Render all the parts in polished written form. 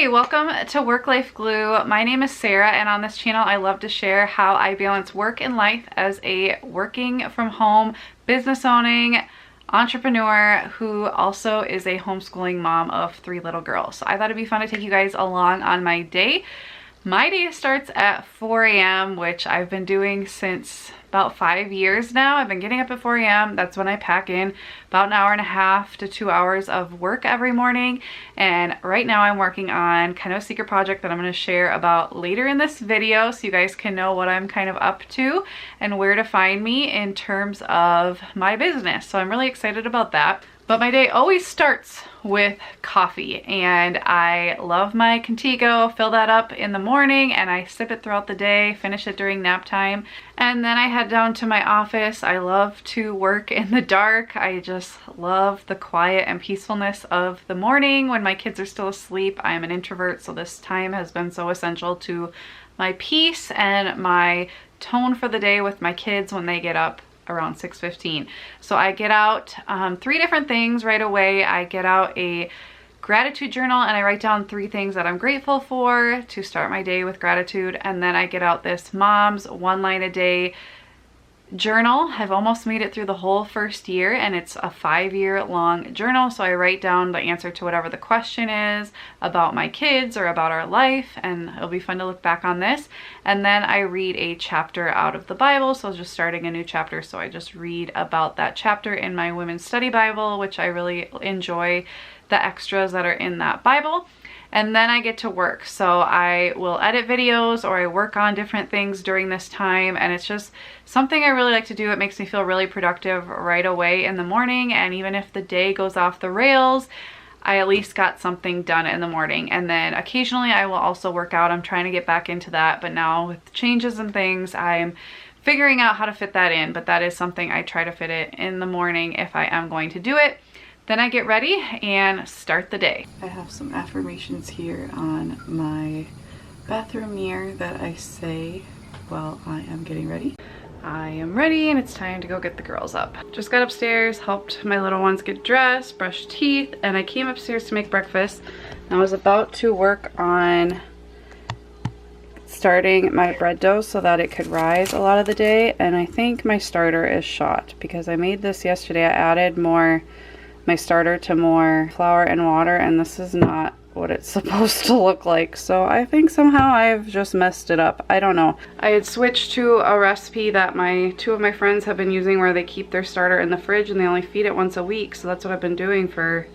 Hey, welcome to Work Life Glue. My name is Sarah, and on this channel I love to share how I balance work and life as a working from home, business owning entrepreneur who also is a homeschooling mom of 3 little girls. So I thought it'd be fun to take you guys along on my day. My day starts at 4 a.m., which I've been doing since about 5 years now. I've been getting up at 4 a.m. That's when I pack in about an hour and a half to 2 hours of work every morning. And right now I'm working on kind of a secret project that I'm going to share about later in this video so you guys can know what I'm kind of up to and where to find me in terms of my business. So I'm really excited about that. But my day always starts with coffee, and I love my Contigo. Fill that up in the morning and I sip it throughout the day, finish it during nap time, and then I head down to my office. I love to work in the dark. I just love the quiet and peacefulness of the morning when my kids are still asleep. I am an introvert, so this time has been so essential to my peace and my tone for the day with my kids when they get up around 6:15. So I get out 3 different things right away. I get out a gratitude journal and I write down 3 things that I'm grateful for to start my day with gratitude. And then I get out this Mom's 1 line a day journal. I've almost made it through the whole first year, and it's a 5-year long journal. So I write down the answer to whatever the question is about my kids or about our life, and it'll be fun to look back on this. And then I read a chapter out of the Bible. So I was just starting a new chapter, so I just read about that chapter in my Women's Study Bible, which I really enjoy the extras that are in that Bible. And then I get to work. So I will edit videos or I work on different things during this time, and it's just something I really like to do. It makes me feel really productive right away in the morning, and even if the day goes off the rails, I at least got something done in the morning. And then occasionally I will also work out. I'm trying to get back into that, but now with changes and things, I'm figuring out how to fit that in. But that is something I try to fit it in the morning if I am going to do it. Then I get ready and start the day. I have some affirmations here on my bathroom mirror that I say while I am getting ready. I am ready and it's time to go get the girls up. Just got upstairs, helped my little ones get dressed, brush teeth, and I came upstairs to make breakfast. I was about to work on starting my bread dough so that it could rise a lot of the day, and I think my starter is shot because I made this yesterday. I added my starter to more flour and water, and this is not what it's supposed to look like. So I think somehow I've just messed it up. I don't know. I had switched to a recipe that 2 of my friends have been using where they keep their starter in the fridge and they only feed it once a week. So that's what I've been doing for,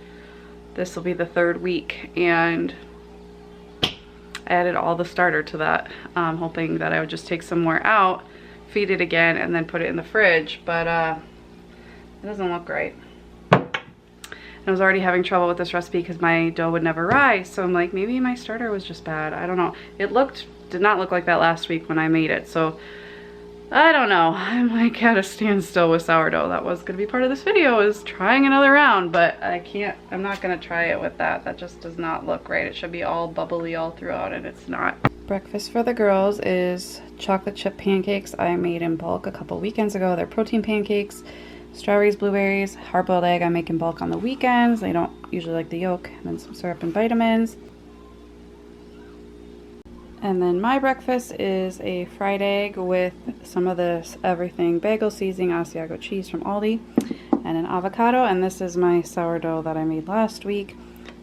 this will be the 3rd week, and I added all the starter to that, hoping that I would just take some more out, feed it again, and then put it in the fridge. But it doesn't look right. I was already having trouble with this recipe because my dough would never rise. So I'm like, maybe my starter was just bad. I don't know. It did not look like that last week when I made it. So I don't know. I'm like at a standstill with sourdough. That was going to be part of this video, is trying another round, but I'm not going to try it with that. That just does not look right. It should be all bubbly all throughout, and it's not. Breakfast for the girls is chocolate chip pancakes I made in bulk a couple weekends ago. They're protein pancakes. Strawberries, blueberries, hard-boiled egg I make in bulk on the weekends. They don't usually like the yolk. And then some syrup and vitamins. And then my breakfast is a fried egg with some of this everything bagel seasoning, Asiago cheese from Aldi, and an avocado. And this is my sourdough that I made last week.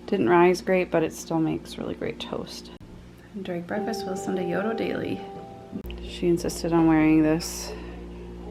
Didn't rise great, but it still makes really great toast. And during breakfast, we'll listen to Yodo Daily. She insisted on wearing this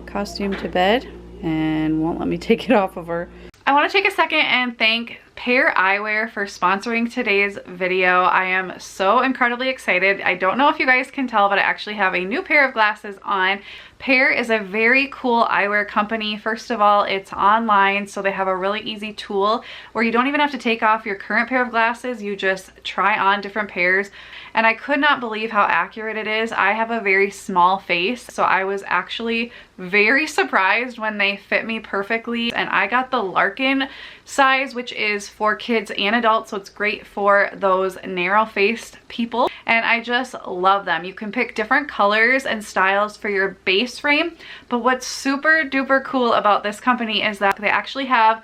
costume to bed and won't let me take it off of her. I want to take a second and thank Pair Eyewear for sponsoring today's video. I am so incredibly excited. I don't know if you guys can tell, but I actually have a new pair of glasses on. Pair is a very cool eyewear company. First of all, it's online, so they have a really easy tool where you don't even have to take off your current pair of glasses. You just try on different pairs. And I could not believe how accurate it is. I have a very small face, so I was actually very surprised when they fit me perfectly. And I got the Larkin size, which is for kids and adults, so it's great for those narrow-faced people. And I just love them. You can pick different colors and styles for your base frame, but what's super duper cool about this company is that they actually have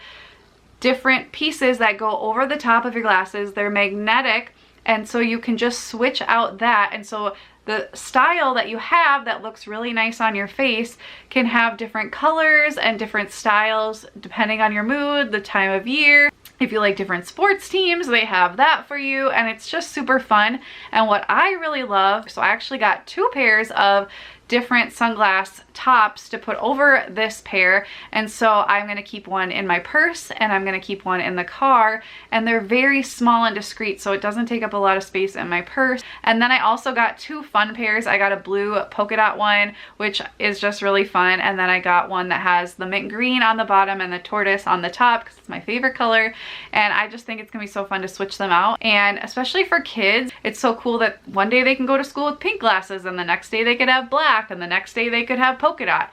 different pieces that go over the top of your glasses. They're magnetic, And so you can just switch out that. And so the style that you have that looks really nice on your face can have different colors and different styles depending on your mood, the time of year. If you like different sports teams, they have that for you, and it's just super fun. And what I really love, so I actually got 2 pairs of different sunglass tops to put over this pair, and so I'm gonna keep one in my purse and I'm gonna keep one in the car, and they're very small and discreet, so it doesn't take up a lot of space in my purse. And then I also got 2 fun pairs. I got a blue polka dot one, which is just really fun, and then I got one that has the mint green on the bottom and the tortoise on the top because it's my favorite color, and I just think it's gonna be so fun to switch them out. And especially for kids, it's so cool that one day they can go to school with pink glasses and the next day they could have black, and the next day they could have polka dot.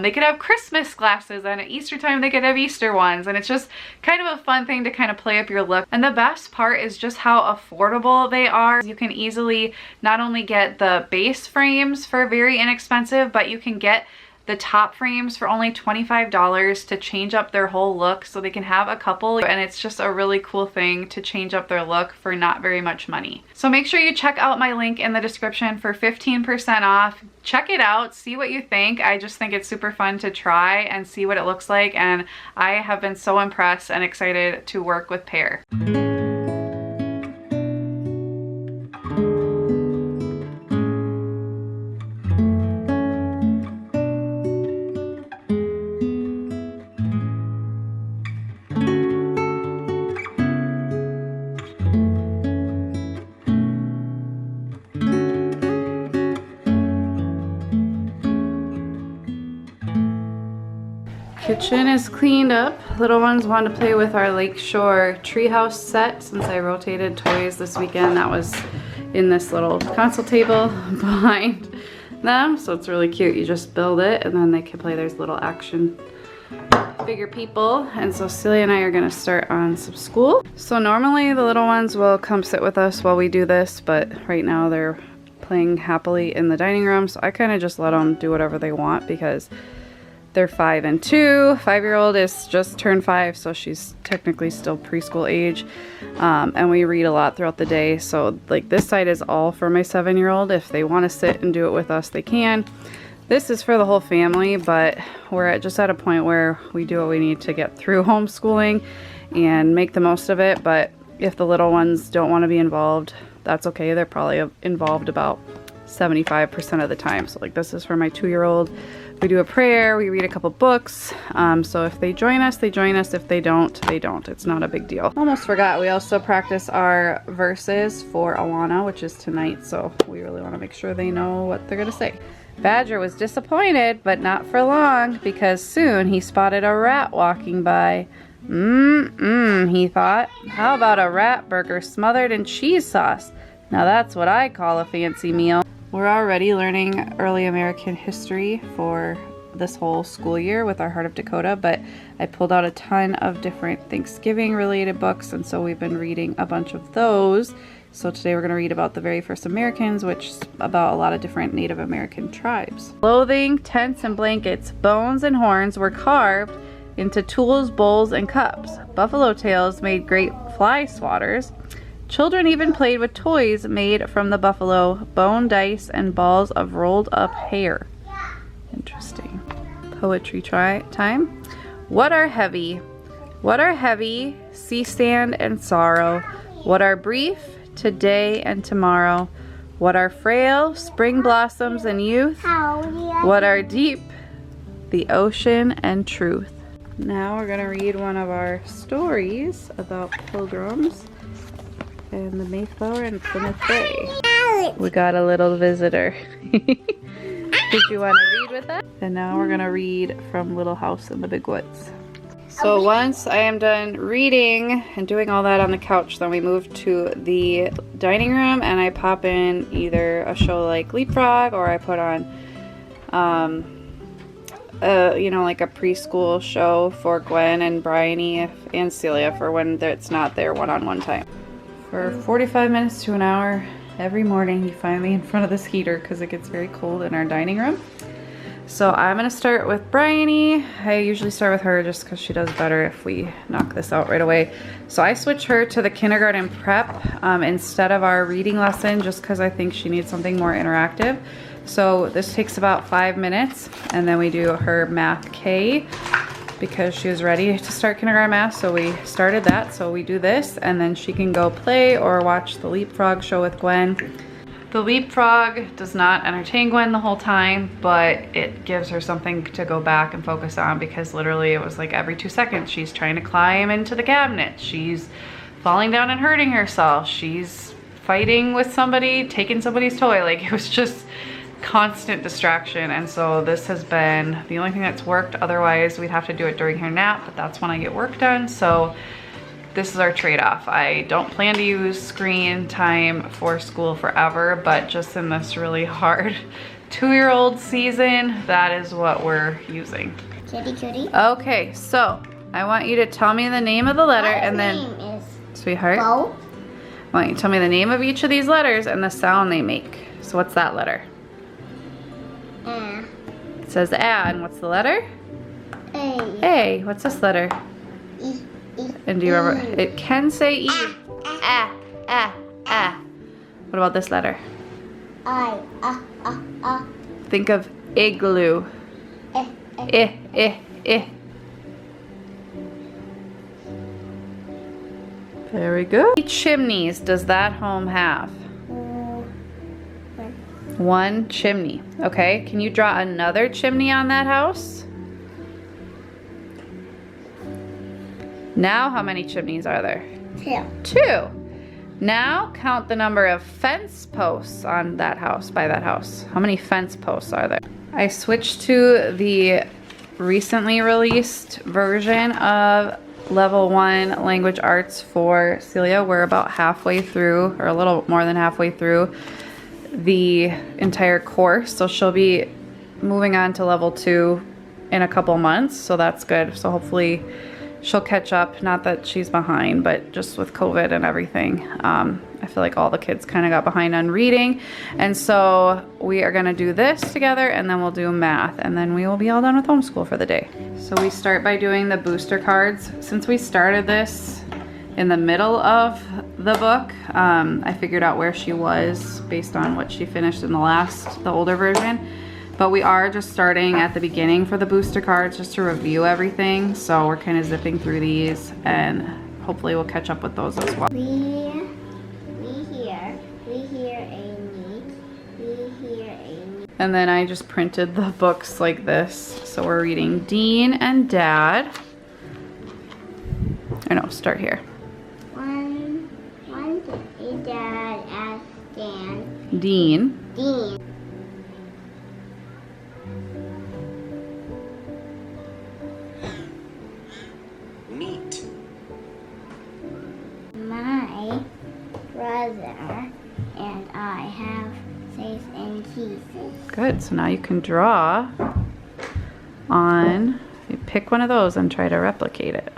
They could have Christmas glasses, and at Easter time they could have Easter ones, and it's just kind of a fun thing to kind of play up your look. And the best part is just how affordable they are. You can easily not only get the base frames for very inexpensive, but you can get the top frames for only $25 to change up their whole look, so they can have a couple, and it's just a really cool thing to change up their look for not very much money. So make sure you check out my link in the description for 15% off. Check it out, see what you think. I just think it's super fun to try and see what it looks like, and I have been so impressed and excited to work with Pair. Kitchen is cleaned up. Little ones wanted to play with our Lakeshore treehouse set since I rotated toys this weekend. That was in this little console table behind them. So it's really cute. You just build it and then they can play. There's little action figure people. And so Celia and I are gonna start on some school. So normally the little ones will come sit with us while we do this, but right now they're playing happily in the dining room. So I kind of just let them do whatever they want because they're 5 and 2. 5-year-old is just turned 5, so she's technically still preschool age. And we read a lot throughout the day. So like this side is all for my 7-year-old. If they want to sit and do it with us, they can. This is for the whole family, but we're just at a point where we do what we need to get through homeschooling and make the most of it. But if the little ones don't want to be involved, that's okay. They're probably involved about 75% of the time. So like this is for my 2-year-old. We do a prayer, we read a couple books. So if they join us, they join us. If they don't, they don't. It's not a big deal. Almost forgot, we also practice our verses for Awana, which is tonight. So we really want to make sure they know what they're gonna say. Badger was disappointed, but not for long, because soon he spotted a rat walking by. He thought, how about a rat burger smothered in cheese sauce? Now that's what I call a fancy meal. We're already learning early American history for this whole school year with our Heart of Dakota, but I pulled out a ton of different Thanksgiving related books, and so we've been reading a bunch of those. So today we're going to read about the very first Americans, which is about a lot of different Native American tribes. Clothing, tents, and blankets, bones and horns were carved into tools, bowls, and cups. Buffalo tails made great fly swatters. Children even played with toys made from the buffalo, bone dice, and balls of rolled up hair. Interesting. Poetry time. What are heavy? What are heavy? Sea stand and sorrow. What are brief? Today and tomorrow. What are frail? Spring blossoms and youth. What are deep? The ocean and truth. Now we're gonna read one of our stories about pilgrims and the Mayflower and Plymouth Bay. We got a little visitor. Did you want to read with us? And now we're gonna read from Little House in the Big Woods. So once I am done reading and doing all that on the couch, then we move to the dining room and I pop in either a show like Leapfrog, or I put on you know, like a preschool show for Gwen and Bryony and Celia for when it's not their one-on-one time. For 45 minutes to an hour every morning, you find me in front of this heater because it gets very cold in our dining room. So I'm gonna start with Bryony. I usually start with her just because she does better if we knock this out right away. So I switched her to the kindergarten prep instead of our reading lesson, just because I think she needs something more interactive. So this takes about 5 minutes, and then we do her math K because she was ready to start kindergarten math, so we started that. So we do this, and then she can go play or watch the Leapfrog show with Gwen. The Leapfrog does not entertain Gwen the whole time, but it gives her something to go back and focus on, because literally it was like every 2 seconds she's trying to climb into the cabinet, she's falling down and hurting herself, she's fighting with somebody, taking somebody's toy. Like, it was just constant distraction. And so this has been the only thing that's worked. Otherwise we'd have to do it during her nap, but that's when I get work done. So this is our trade-off. I don't plan to use screen time for school forever, but just in this really hard 2-year-old season, that is what we're using. Kitty, kitty. Okay, so I want you to tell me the name of the letter, and then name is sweetheart. Bo. I want you to tell me the name of each of these letters and the sound they make. So what's that letter? It says A, and what's the letter? A. A. What's this letter? E. E. And do you remember? It can say E. A. What about this letter? I. Think of igloo. I. Very good. How many chimneys does that home have? 1 chimney. Okay, can you draw another chimney on that house? Now, how many chimneys are there? 2. 2. Now count the number of fence posts on that house, by that house. How many fence posts are there? I switched to the recently released version of Level 1 Language Arts for Celia. We're about halfway through, or a little more than halfway through the entire course. So she'll be moving on to Level 2 in a couple months, so that's good. So hopefully she'll catch up. Not that she's behind, but just with COVID and everything, I feel like all the kids kind of got behind on reading. And so we are gonna do this together, and then we'll do math, and then we will be all done with homeschool for the day. So we start by doing the booster cards. Since we started this in the middle of the book, I figured out where she was based on what she finished in the older version. But we are just starting at the beginning for the booster cards, just to review everything. So we're kind of zipping through these, and hopefully we'll catch up with those as well. And then I just printed the books like this. So we're reading Dean and Dad. I know, start here. One Dad asked Dan. Dean. Neat. My brother and I have safes and keys. Good, so now you can draw on, you pick one of those and try to replicate it.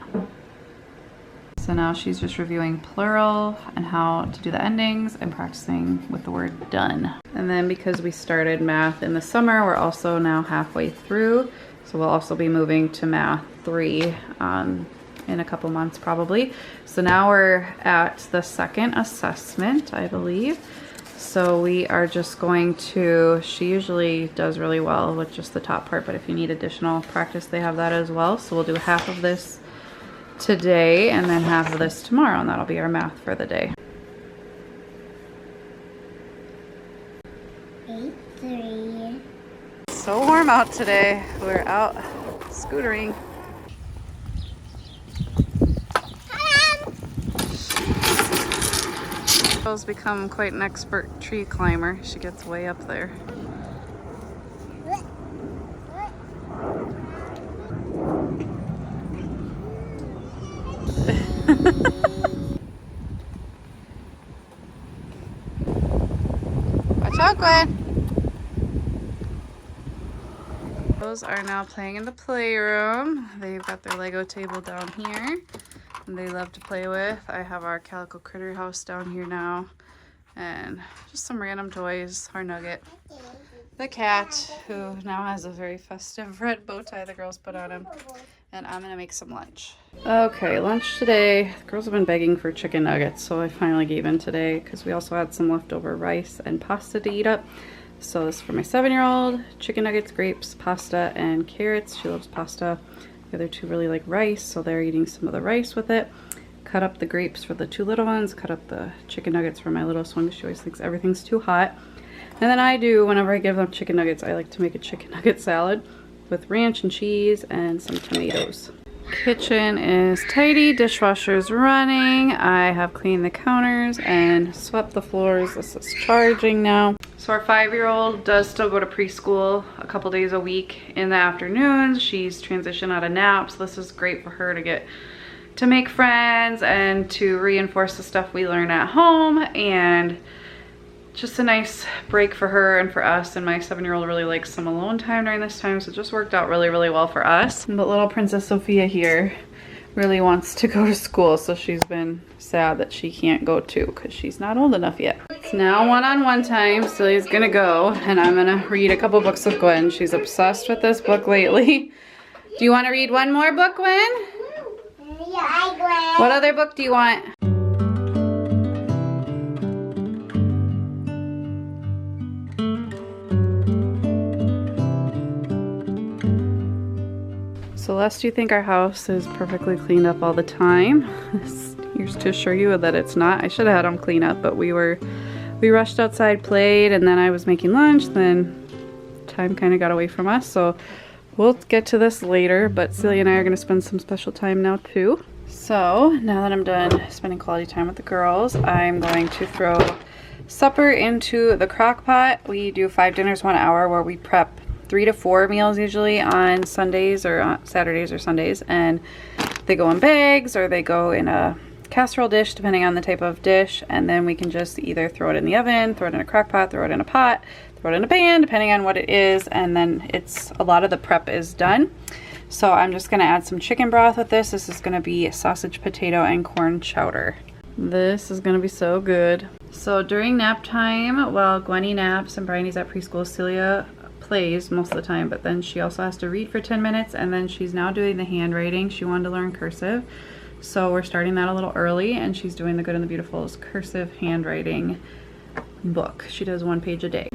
So now she's just reviewing plural and how to do the endings and practicing with the word done. And then because we started math in the summer, we're also now halfway through. So we'll also be moving to math 3 in a couple months probably. So now we're at the second assessment, I believe. So we are just going to, she usually does really well with just the top part, but if you need additional practice, they have that as well. So we'll do half of this today and then half of this tomorrow, and that'll be our math for the day. 3. So warm out today. We're out scootering. Rose become quite an expert tree climber. She gets way up there. Watch out, Gwen. Those are now playing in the playroom. They've got their Lego table down here, and they love to play with. I have our Calico Critter house down here now, and just some random toys. Our Nugget. the cat, who now has a very festive red bow tie the girls put on him. And I'm gonna make some lunch. Okay, lunch today. The girls have been begging for chicken nuggets, so I finally gave in today because we also had some leftover rice and pasta to eat up. So this is for my 7-year-old, chicken nuggets, grapes, pasta, and carrots. She loves pasta. The other two really like rice, so they're eating some of the rice with it. Cut up the grapes for the two little ones, cut up the chicken nuggets for my littlest one because she always thinks everything's too hot. And then I do, whenever I give them chicken nuggets, I like to make a chicken nugget salad with ranch and cheese and some tomatoes. Kitchen is tidy, dishwasher's running. I have cleaned the counters and swept the floors. This is charging now. So our 5-year-old does still go to preschool a couple days a week in the afternoons. She's transitioned out of naps. This is great for her to get to make friends and to reinforce the stuff we learn at home, and just a nice break for her and for us. And my 7-year-old really likes some alone time during this time, so it just worked out really, really well for us. But little Princess Sophia here really wants to go to school, so she's been sad that she can't go too because she's not old enough yet. It's now one-on-one time. Celia's gonna go, and I'm gonna read a couple books with Gwen. She's obsessed with this book lately. Do you want to read one more book, Gwen? Yeah, Gwen. What other book do you want? Celeste, do you think our house is perfectly cleaned up all the time? Here's to assure you that it's not. I should have had them clean up, but we rushed outside, played, and then I was making lunch. Then time kind of got away from us, so we'll get to this later. But Celia and I are going to spend some special time now too. So now that I'm done spending quality time with the girls, I'm going to throw supper into the crock pot. We do 5 dinners 1 hour, where we prep 3 to 4 meals usually on Sundays or on Saturdays or Sundays, and they go in bags or they go in a casserole dish depending on the type of dish, and then we can just either throw it in the oven, throw it in a crock pot, throw it in a pot, throw it in a pan, depending on what it is, and then a lot of the prep is done. So I'm just gonna add some chicken broth with this. This is gonna be sausage, potato, and corn chowder. This is gonna be so good. So during nap time, while Gwenny naps and Bryony's at preschool, Celia plays most of the time, but then she also has to read for 10 minutes, and then she's now doing the handwriting. She wanted to learn cursive, so we're starting that a little early, and she's doing the Good and the Beautiful's cursive handwriting book. She does 1 page a day.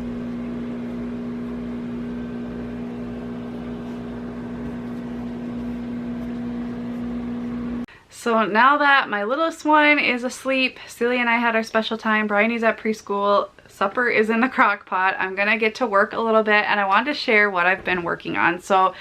So now that my littlest one is asleep, Celia and I had our special time, Bryony's at preschool, supper is in the crock pot, I'm gonna get to work a little bit, and I wanted to share what I've been working on. So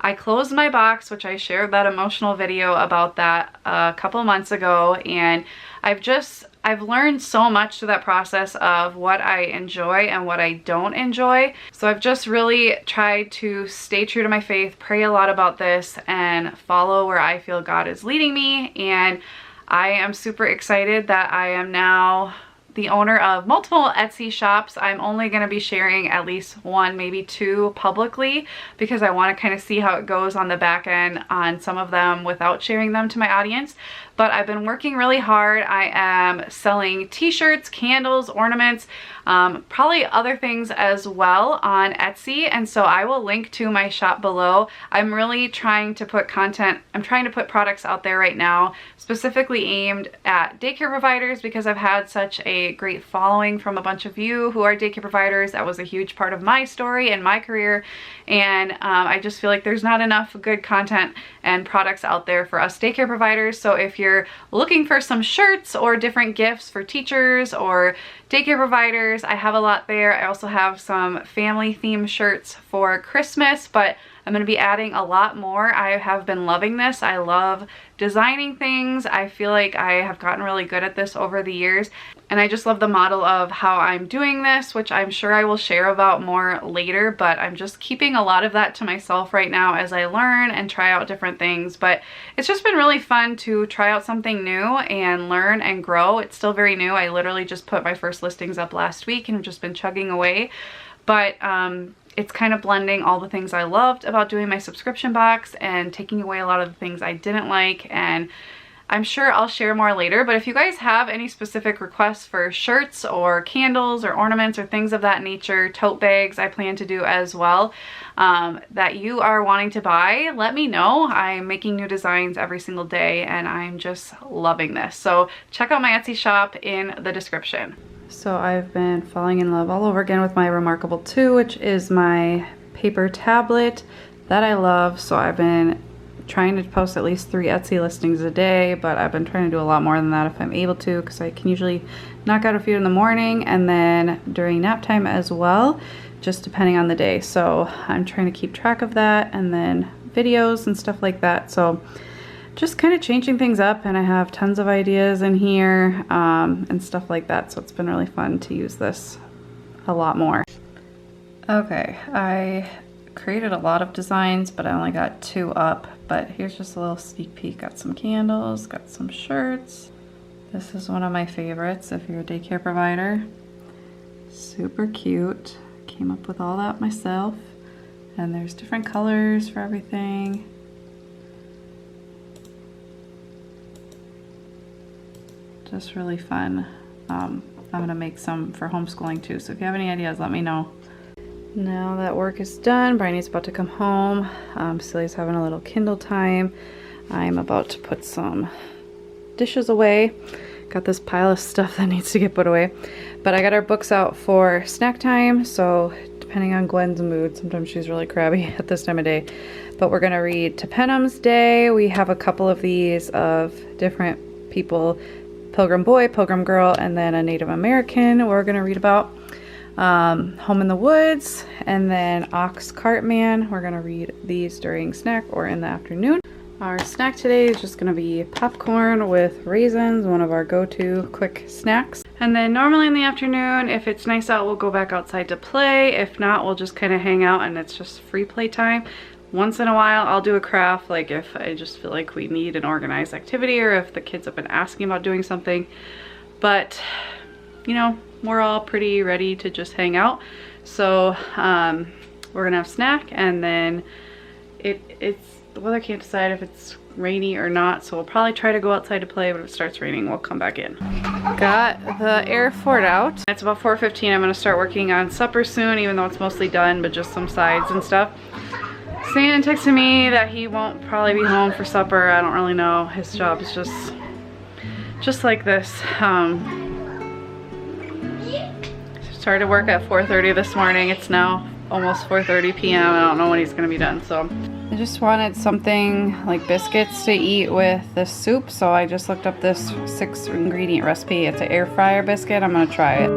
I closed my box, which I shared that emotional video about that a couple months ago, and I've learned so much through that process of what I enjoy and what I don't enjoy. So I've just really tried to stay true to my faith, pray a lot about this, and follow where I feel God is leading me. And I am super excited that I am now the owner of multiple Etsy shops. I'm only going to be sharing at least 1, maybe 2 publicly, because I want to kind of see how it goes on the back end on some of them without sharing them to my audience. But I've been working really hard. I am selling t-shirts, candles, ornaments, probably other things as well on Etsy, and so I will link to my shop below. I'm really trying to put products out there right now specifically aimed at daycare providers, because I've had such a great following from a bunch of you who are daycare providers. That was a huge part of my story and my career, and I just feel like there's not enough good content and products out there for us daycare providers. So if you're looking for some shirts or different gifts for teachers or daycare providers, I have a lot there. I also have some family themed shirts for Christmas, but I'm going to be adding a lot more. I have been loving this. I love designing things. I feel like I have gotten really good at this over the years, and I just love the model of how I'm doing this, which I'm sure I will share about more later, but I'm just keeping a lot of that to myself right now as I learn and try out different things. But it's just been really fun to try out something new and learn and grow. It's still very new. I literally just put my first listings up last week and have just been chugging away, but it's kind of blending all the things I loved about doing my subscription box and taking away a lot of the things I didn't like, and I'm sure I'll share more later, but if you guys have any specific requests for shirts or candles or ornaments or things of that nature, tote bags I plan to do as well, that you are wanting to buy, let me know. I'm making new designs every single day and I'm just loving this. So check out my Etsy shop in the description. So I've been falling in love all over again with my Remarkable 2, which is my paper tablet that I love. So I've been trying to post at least 3 Etsy listings a day, but I've been trying to do a lot more than that if I'm able to, because I can usually knock out a few in the morning and then during nap time as well, just depending on the day. So I'm trying to keep track of that, and then videos and stuff like that. So just kind of changing things up, and I have tons of ideas in here and stuff like that. So it's been really fun to use this a lot more. Okay, I created a lot of designs, but I only got 2 up. But here's just a little sneak peek. Got some candles, got some shirts. This is one of my favorites if you're a daycare provider. Super cute. Came up with all that myself. And there's different colors for everything. Just really fun. I'm gonna make some for homeschooling too, so if you have any ideas, let me know. Now that work is done, Bryony's about to come home. Silly's having a little Kindle time. I'm about to put some dishes away. Got this pile of stuff that needs to get put away. But I got our books out for snack time, so depending on Gwen's mood, sometimes she's really crabby at this time of day. But we're gonna read To Penham's Day. We have a couple of these of different people, Pilgrim Boy, Pilgrim Girl, and then a Native American we're gonna read about. Home in the Woods, and then Ox Cart Man. We're gonna read these during snack or in the afternoon. Our snack today is just gonna be popcorn with raisins, one of our go-to quick snacks. And then normally in the afternoon, if it's nice out, we'll go back outside to play. If not, we'll just kind of hang out and it's just free play time. Once in a while, I'll do a craft, like if I just feel like we need an organized activity or if the kids have been asking about doing something. But, you know, we're all pretty ready to just hang out. So we're gonna have snack, and then it's the weather can't decide if it's rainy or not, so we'll probably try to go outside to play, but if it starts raining, we'll come back in. Got the air fort out. It's about 4:15. I'm gonna start working on supper soon, even though it's mostly done, but just some sides and stuff. Stan texted me that he won't probably be home for supper. I don't really know. His job is just like this. Started work at 4:30 this morning. It's now almost 4:30 p.m. I don't know when he's gonna be done, so. I just wanted something like biscuits to eat with the soup, so I just looked up this 6-ingredient recipe. It's an air fryer biscuit. I'm gonna try it.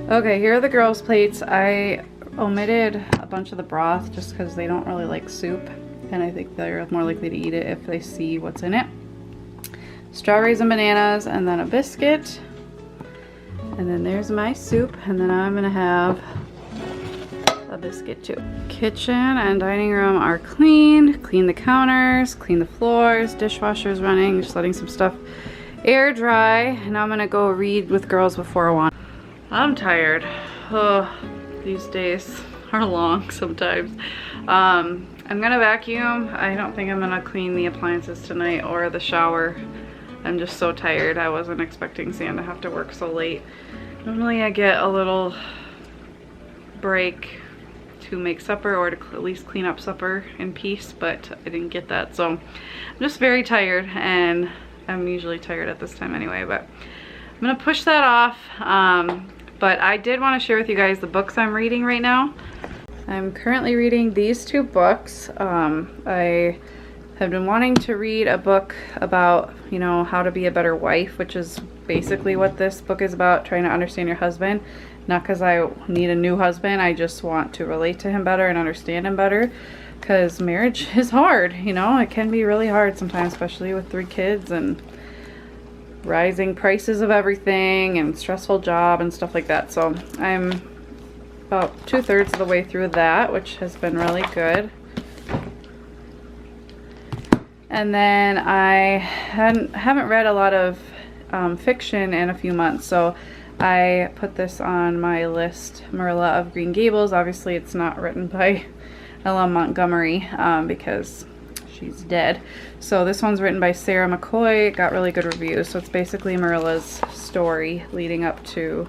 Okay, here are the girls' plates. I omitted a bunch of the broth just because they don't really like soup, and I think they're more likely to eat it if they see what's in it. Strawberries and bananas, and then a biscuit. And then there's my soup, and then I'm gonna have a biscuit too. Kitchen and dining room are clean. Clean the counters, clean the floors, dishwasher's running, just letting some stuff air dry. And now I'm gonna go read with girls before 1. I'm tired. Oh, these days are long sometimes. I'm gonna vacuum. I don't think I'm gonna clean the appliances tonight or the shower. I'm just so tired. I wasn't expecting Sam to have to work so late. Normally I get a little break to make supper or to at least clean up supper in peace, but I didn't get that. So I'm just very tired, and I'm usually tired at this time anyway, but I'm gonna push that off. But I did want to share with you guys the books I'm reading right now. I'm currently reading these two books. I have been wanting to read a book about, you know, how to be a better wife, which is basically what this book is about, trying to understand your husband. Not because I need a new husband, I just want to relate to him better and understand him better, because marriage is hard, you know, it can be really hard sometimes, especially with 3 kids and rising prices of everything and stressful job and stuff like that. So I'm about 2/3 of the way through that, which has been really good. And then I haven't read a lot of fiction in a few months, so I put this on my list, Marilla of Green Gables. Obviously it's not written by Ella Montgomery because she's dead. So this one's written by Sarah McCoy. It got really good reviews. So it's basically Marilla's story leading up to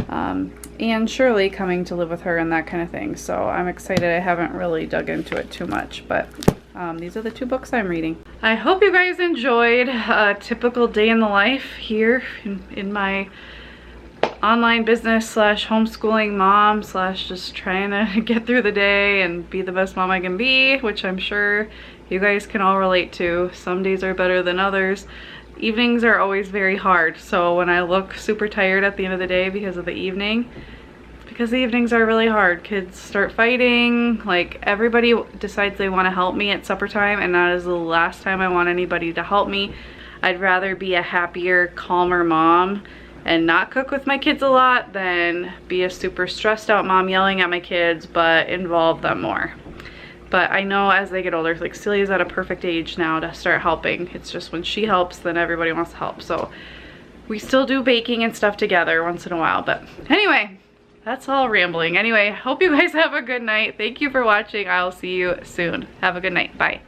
Anne Shirley coming to live with her and that kind of thing. So I'm excited. I haven't really dug into it too much, but these are the 2 books I'm reading. I hope you guys enjoyed a typical day in the life here in my online business slash homeschooling mom slash just trying to get through the day and be the best mom I can be, which I'm sure you guys can all relate to. Some days are better than others. Evenings are always very hard, so when I look super tired at the end of the day because of the evening, because the evenings are really hard. Kids start fighting, like everybody decides they want to help me at supper time, and that is the last time I want anybody to help me. I'd rather be a happier, calmer mom and not cook with my kids a lot than be a super stressed out mom yelling at my kids but involve them more. But I know as they get older, like Celia's at a perfect age now to start helping. It's just when she helps, then everybody wants to help. So we still do baking and stuff together once in a while. But anyway, that's all rambling. Anyway, hope you guys have a good night. Thank you for watching. I'll see you soon. Have a good night. Bye.